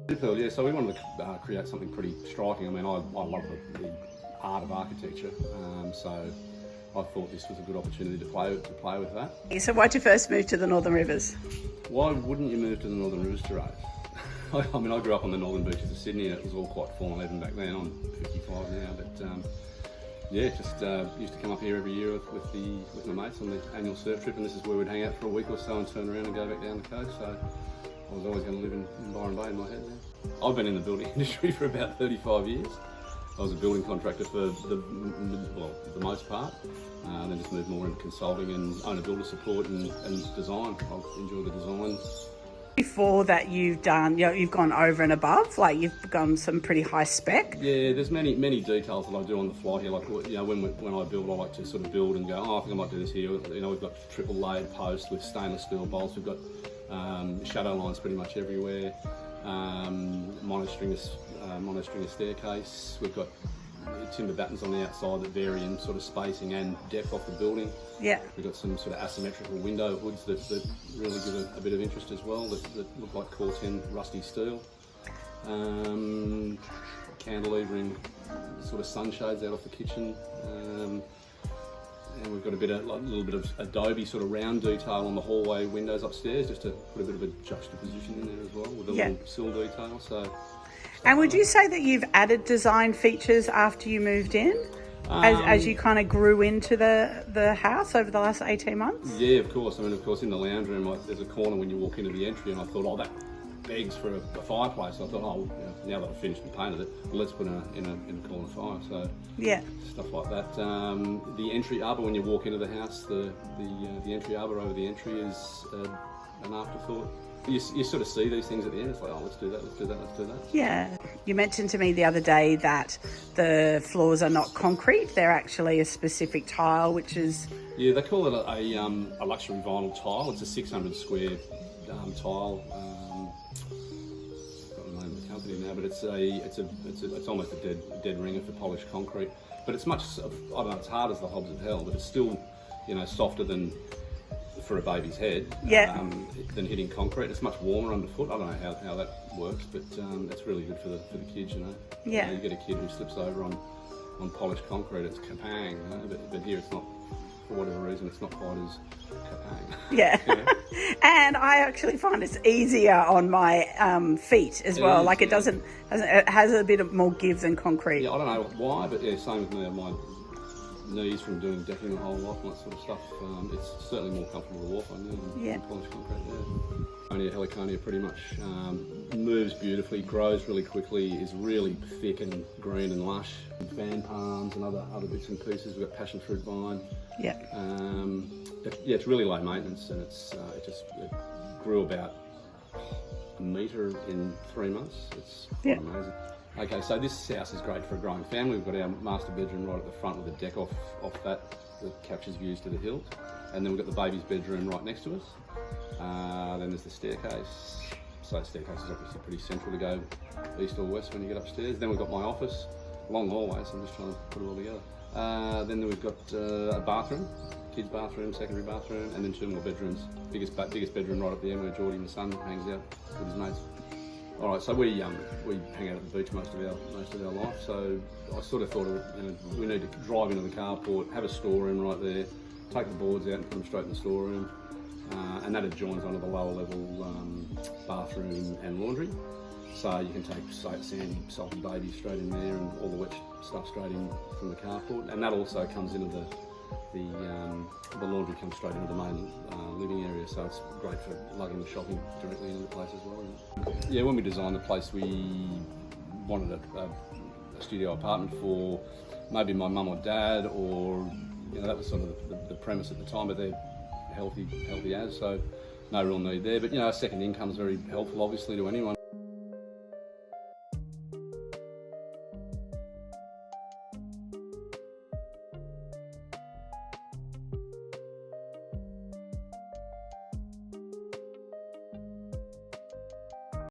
Yeah, so we wanted to create something pretty striking. I mean, I love the art of architecture, so I thought this was a good opportunity to play with that. So why'd you first move to the Northern Rivers? Why wouldn't you move to the Northern Rivers, Gerard? I mean, I grew up on the northern beaches of Sydney, and it was all quite full even back then. I'm 55 now, but yeah, just used to come up here every year with my mates on the annual surf trip, and this is where we'd hang out for a week or so and turn around and go back down the coast. So I was always going to live in Byron Bay in my head now. I've been in the building industry for about 35 years. I was a building contractor for the most part, and then just moved more into consulting and owner-builder support and design. I enjoy the design. Before that, you've done, you've gone over and above, like you've gone some pretty high spec. Yeah, there's many details that I do on the fly here. Like, when I build, I like to sort of build and go, I think I might do this here. We've got triple layered posts with stainless steel bolts. We've got shadow lines pretty much everywhere. Monostring a staircase. We've got timber battens on the outside that vary in sort of spacing and depth off the building. Yeah. We've got some sort of asymmetrical window hoods that really give a bit of interest as well, that look like core 10 rusty steel. Cantilevering sort of sunshades out off the kitchen. And we've got a little bit of adobe sort of round detail on the hallway windows upstairs, just to put a bit of a juxtaposition in there as well, with a little sill detail. So. And would you say that you've added design features after you moved in, as you kind of grew into the house over the last 18 months? Yeah, of course. I mean, of course, in the lounge room, there's a corner when you walk into the entry, and I thought, that begs for a fireplace. I thought, now that I've finished and painted it, let's put in a corner fire. So yeah, stuff like that. The entry arbour when you walk into the house, the entry arbour over the entry is an afterthought. You sort of see these things at the end. It's like, let's do that, let's do that, let's do that. Yeah. You mentioned to me the other day that the floors are not concrete. They're actually a specific tile, which is... Yeah, they call it a luxury vinyl tile. It's a 600 square tile. I've got the name of the company now, but it's almost a dead ringer for polished concrete. But it's much, I don't know, it's hard as the hobs of hell, but it's still, softer than... for a baby's head, than hitting concrete. It's much warmer underfoot. I don't know how that works, but it's really good for the kids, Yeah. You get a kid who slips over on polished concrete, it's kapang, but here it's not, for whatever reason, it's not quite as kapang. Yeah. And I actually find it's easier on my feet as well. Like it has a bit of more give than concrete. Yeah, I don't know why, but yeah, same with me. My knees from doing decking the whole life and that sort of stuff. It's certainly more comfortable to walk on than polished concrete. Yeah. Heliconia pretty much moves beautifully, grows really quickly, is really thick and green and lush. Fan palms and other bits and pieces. We've got passion fruit vine. Yeah. It's really low maintenance, and it grew about a metre in 3 months. It's amazing. Okay, so this house is great for a growing family. We've got our master bedroom right at the front with a deck off that captures views to the hills. And then we've got the baby's bedroom right next to us. Then there's the staircase. So the staircase is obviously pretty central to go east or west when you get upstairs. Then we've got my office, long hallway, so I'm just trying to put it all together. Then we've got a bathroom, kids' bathroom, secondary bathroom, and then 2 more bedrooms. Biggest bedroom right up there where Geordie, my son, hangs out with his mates. All right, so we hang out at the beach most of our life. So I sort of thought, we need to drive into the carport, have a storeroom right there, take the boards out and put them straight in the storeroom, and that adjoins onto the lower level bathroom and laundry. So you can take, say, sandy, salted baby straight in there, and all the wet stuff straight in from the carport, and that also comes into the laundry comes straight into the main living area, so it's great for lugging the shopping directly into the place as well. Yeah, when we designed the place, we wanted a studio apartment for maybe my mum or dad, or that was sort of the premise at the time. But they're healthy as, so no real need there. But a second income is very helpful, obviously, to anyone